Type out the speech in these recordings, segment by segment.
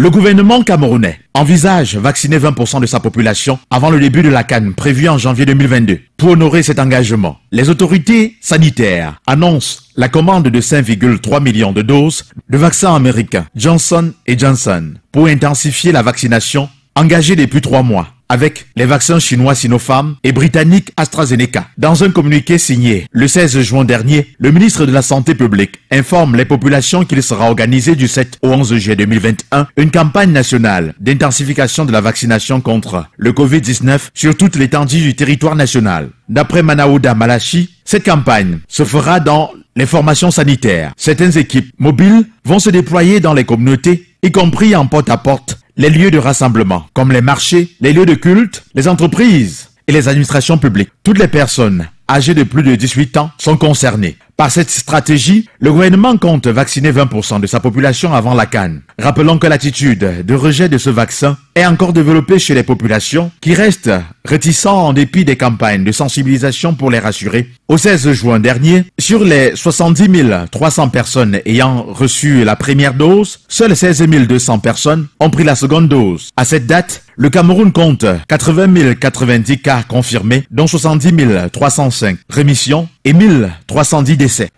Le gouvernement camerounais envisage vacciner 20% de sa population avant le début de la CAN prévue en janvier 2022. Pour honorer cet engagement, les autorités sanitaires annoncent la commande de 5,3 millions de doses de vaccins américains Johnson & Johnson pour intensifier la vaccination engagée depuis 3 mois avec les vaccins chinois Sinopharm et britanniques AstraZeneca. Dans un communiqué signé le 16 juin dernier, le ministre de la Santé publique informe les populations qu'il sera organisé du 7 au 11 juillet 2021 une campagne nationale d'intensification de la vaccination contre le Covid-19 sur toute l'étendue du territoire national. D'après Manaouda Malachi, cette campagne se fera dans les formations sanitaires. Certaines équipes mobiles vont se déployer dans les communautés, y compris en porte-à-porte, les lieux de rassemblement, comme les marchés, les lieux de culte, les entreprises et les administrations publiques. Toutes les personnes âgées de plus de 18 ans sont concernées. Par cette stratégie, le gouvernement compte vacciner 20% de sa population avant la CAN. Rappelons que l'attitude de rejet de ce vaccin est encore développée chez les populations qui restent réticents en dépit des campagnes de sensibilisation pour les rassurer. Au 16 juin dernier, sur les 70 300 personnes ayant reçu la première dose, seules 16 200 personnes ont pris la seconde dose. À cette date, le Cameroun compte 80 090 cas confirmés, dont 70 305 rémissions et 1310 décès.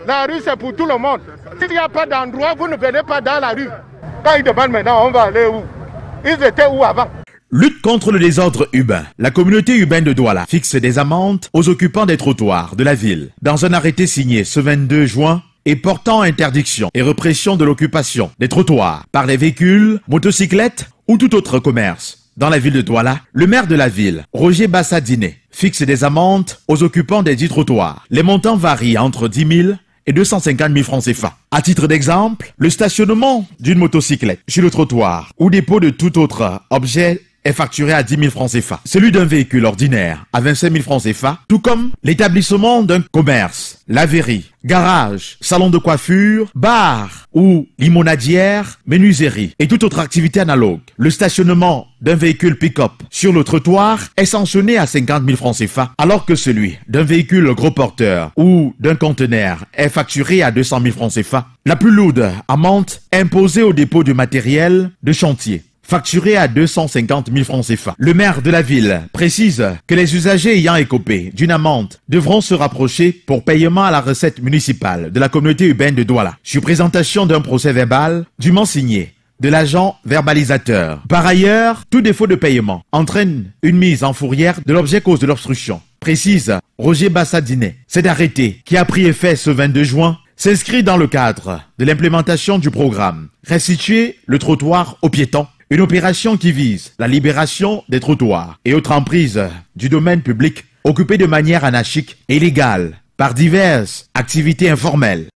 La rue, c'est pour tout le monde. S'il n'y a pas d'endroit, vous ne venez pas dans la rue. Quand ils demandent maintenant, on va aller où? Ils étaient où avant? Lutte contre le désordre urbain. La communauté urbaine de Douala fixe des amendes aux occupants des trottoirs de la ville. Dans un arrêté signé ce 22 juin, et portant interdiction et répression de l'occupation des trottoirs par les véhicules, motocyclettes ou tout autre commerce. Dans la ville de Douala, le maire de la ville, Roger Bassadine, fixe des amendes aux occupants des dits trottoirs. Les montants varient entre 10 000 et 250 000 francs CFA. À titre d'exemple, le stationnement d'une motocyclette sur le trottoir ou dépôt de tout autre objet est facturé à 10 000 francs CFA. Celui d'un véhicule ordinaire à 25 000 francs CFA, tout comme l'établissement d'un commerce, laverie, garage, salon de coiffure, bar ou limonadière, menuiserie et toute autre activité analogue. Le stationnement d'un véhicule pick-up sur le trottoir est sanctionné à 50 000 francs CFA, alors que celui d'un véhicule gros porteur ou d'un conteneur est facturé à 200 000 francs CFA. La plus lourde amende est imposée au dépôt du matériel de chantier, facturé à 250 000 francs CFA. Le maire de la ville précise que les usagers ayant écopé d'une amende devront se rapprocher pour paiement à la recette municipale de la communauté urbaine de Douala, sur présentation d'un procès verbal dûment signé de l'agent verbalisateur. Par ailleurs, tout défaut de paiement entraîne une mise en fourrière de l'objet cause de l'obstruction, précise Roger Bassadine. Cet arrêté, qui a pris effet ce 22 juin, s'inscrit dans le cadre de l'implémentation du programme Restituer le trottoir aux piétons, une opération qui vise la libération des trottoirs et autres emprises du domaine public occupées de manière anarchique et illégale par diverses activités informelles.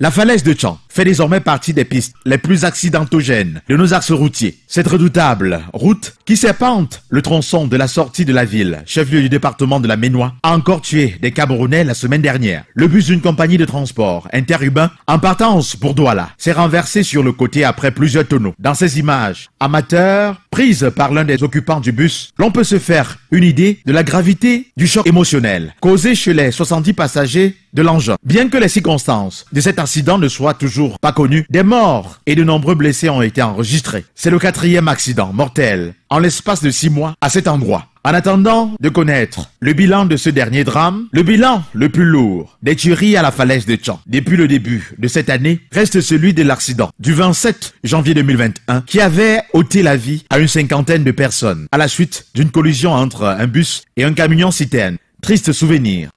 La falaise de Tchan fait désormais partie des pistes les plus accidentogènes de nos axes routiers. Cette redoutable route qui serpente le tronçon de la sortie de la ville, chef-lieu du département de la Ménois, a encore tué des Camerounais la semaine dernière. Le bus d'une compagnie de transport interurbain en partance pour Douala s'est renversé sur le côté après plusieurs tonneaux. Dans ces images amateurs prises par l'un des occupants du bus, l'on peut se faire une idée de la gravité du choc émotionnel causé chez les 70 passagers de l'engin. Bien que les circonstances de cet accident ne soient toujours pas connues, des morts et de nombreux blessés ont été enregistrés. C'est le 4e accident mortel en l'espace de 6 mois à cet endroit. En attendant de connaître le bilan de ce dernier drame, le bilan le plus lourd des tueries à la falaise de Tchan depuis le début de cette année reste celui de l'accident du 27 janvier 2021 qui avait ôté la vie à une 50aine de personnes à la suite d'une collision entre un bus et un camion-citerne. Triste souvenir.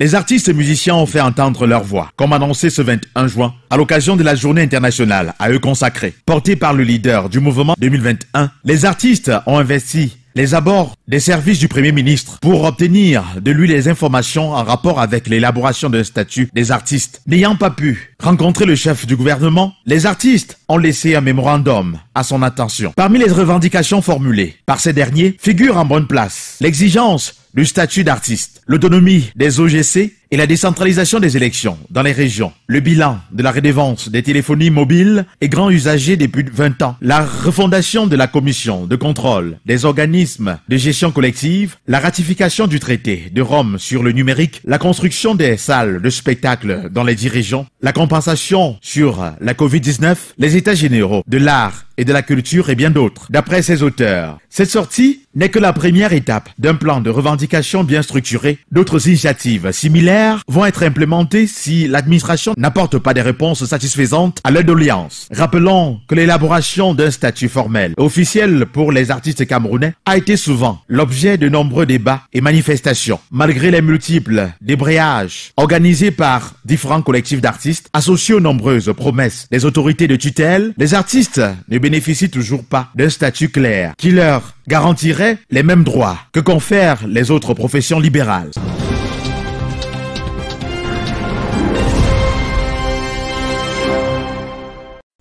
Les artistes et musiciens ont fait entendre leur voix, comme annoncé ce 21 juin, à l'occasion de la journée internationale à eux consacrée. Portée par le leader du mouvement 2021, les artistes ont investi les abords des services du Premier ministre pour obtenir de lui les informations en rapport avec l'élaboration d'un statut des artistes. N'ayant pas pu rencontrer le chef du gouvernement, les artistes ont laissé un mémorandum à son attention. Parmi les revendications formulées par ces derniers figure en bonne place l'exigence du statut d'artiste, l'autonomie des OGC et la décentralisation des élections dans les régions, le bilan de la redevance des téléphonies mobiles et grands usagers depuis 20 ans, la refondation de la commission de contrôle des organismes de gestion collective, la ratification du traité de Rome sur le numérique, la construction des salles de spectacle dans les 10 régions, la compensation sur la Covid-19, les états généraux de l'art et de la culture et bien d'autres. D'après ces auteurs, cette sortie n'est que la première étape d'un plan de revendication bien structuré. D'autres initiatives similaires vont être implémentées si l'administration n'apporte pas des réponses satisfaisantes à leur doléance. Rappelons que l'élaboration d'un statut formel officiel pour les artistes camerounais a été souvent l'objet de nombreux débats et manifestations. Malgré les multiples débrayages organisés par différents collectifs d'artistes, associés aux nombreuses promesses des autorités de tutelle, les artistes ne bénéficient toujours pas d'un statut clair qui leur garantirait les mêmes droits que confèrent les autres professions libérales.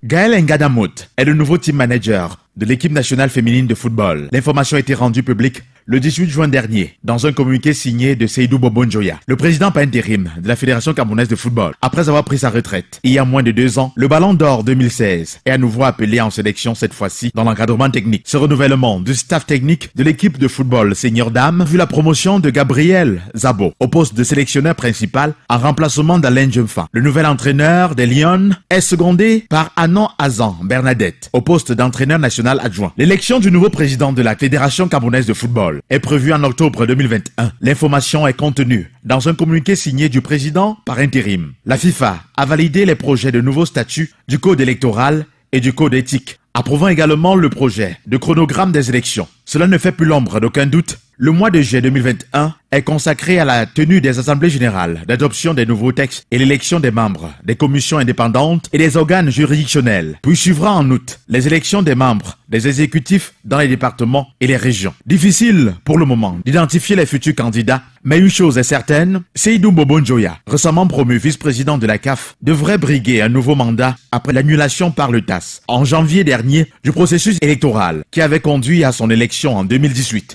Gaël Ngadamut est le nouveau team manager de l'équipe nationale féminine de football. L'information a été rendue publique le 18 juin dernier dans un communiqué signé de Seydou Bobonjoya, le président par intérim de la Fédération camerounaise de football. Après avoir pris sa retraite il y a moins de 2 ans, le Ballon d'Or 2016 est à nouveau appelé en sélection, cette fois-ci dans l'encadrement technique. Ce renouvellement du staff technique de l'équipe de football senior dames vu la promotion de Gabriel Zabo au poste de sélectionneur principal en remplacement d'Alain Jumfa. Le nouvel entraîneur des Lions est secondé par Anon Azan Bernadette au poste d'entraîneur national adjoint. L'élection du nouveau président de la Fédération camerounaise de football est prévue en octobre 2021. L'information est contenue dans un communiqué signé du président par intérim. La FIFA a validé les projets de nouveaux statuts du code électoral et du code éthique, approuvant également le projet de chronogramme des élections. Cela ne fait plus l'ombre d'aucun doute. Le mois de juillet 2021 est consacré à la tenue des assemblées générales, d'adoption des nouveaux textes et l'élection des membres des commissions indépendantes et des organes juridictionnels. Puis suivra en août les élections des membres des exécutifs dans les départements et les régions. Difficile pour le moment d'identifier les futurs candidats, mais une chose est certaine, Seydou Bobonjoya, récemment promu vice-président de la CAF, devrait briguer un nouveau mandat après l'annulation par le TAS en janvier dernier du processus électoral qui avait conduit à son élection en 2018.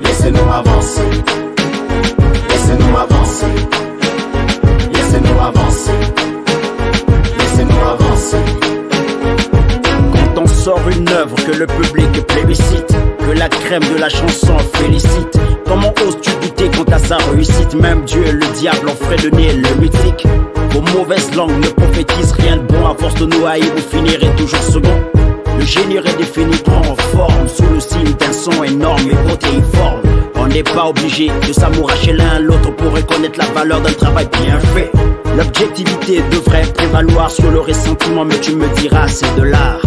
Laissez-nous avancer. Laissez-nous avancer. Laissez-nous avancer. Laissez-nous avancer. Quand on sort une œuvre que le public plébiscite, que la crème de la chanson félicite, comment oses-tu douter quant à sa réussite? Même Dieu et le diable ont fait de nier le mythique. Vos mauvaises langues ne prophétisent rien de bon. À force de nous haïr, vous finirez toujours second. Le génie redéfini prend forme sous le signe d'un son énorme et protéiforme. On n'est pas obligé de s'amouracher l'un l'autre pour reconnaître la valeur d'un travail bien fait. L'objectivité devrait prévaloir sur le ressentiment, mais tu me diras c'est de l'art.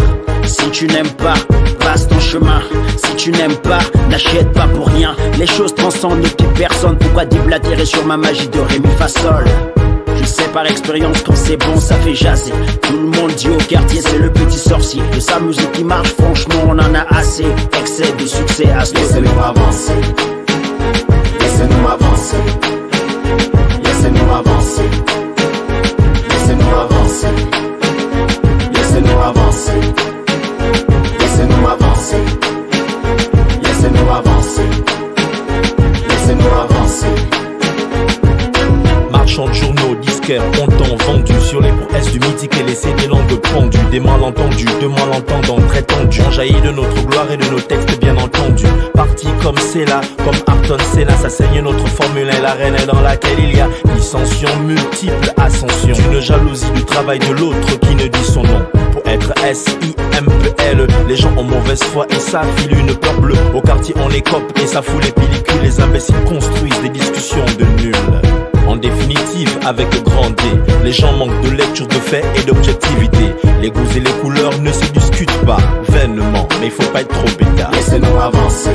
Si tu n'aimes pas, passe ton chemin. Si tu n'aimes pas, n'achète pas pour rien. Les choses transcendent toute personne. Pourquoi déblatérer sur ma magie de Ré, Mi, Fa, Sol? Je sais par expérience quand c'est bon ça fait jaser. Tout le monde dit au quartier c'est le petit sorcier. De sa musique qui marche franchement on en a assez. Excès de succès à ce Laissez-nous avancer. Laissez-nous avancer. Laissez-nous avancer. Laissez-nous avancer. Laissez-nous avancer. Laissez-nous avancer. Laissez-nous avancer. Laissez-nous avancer. Marchands de journaux, disquaires, ont vendu sur les prouesses du mythique et laissé des langues pendues, des malentendus, de malentendants très tendus, ont jailli de notre gloire et de nos textes bien entendus. Parti comme c'est là, comme Ayrton Senna, ça saigne notre Formule 1, l'arène dans laquelle il y a dissension, multiples ascensions, d'une jalousie du travail de l'autre qui ne dit son nom. Pour être S-I-M-P-L, les gens ont mauvaise foi et ça file une peur bleue. Au quartier on écope et ça fout les pellicules, les imbéciles construisent des discussions de nuls. En définitive, avec grand D, les gens manquent de lecture de faits et d'objectivité. Les goûts et les couleurs ne se discutent pas vainement, mais il faut pas être trop bêta. Laissez-nous avancer.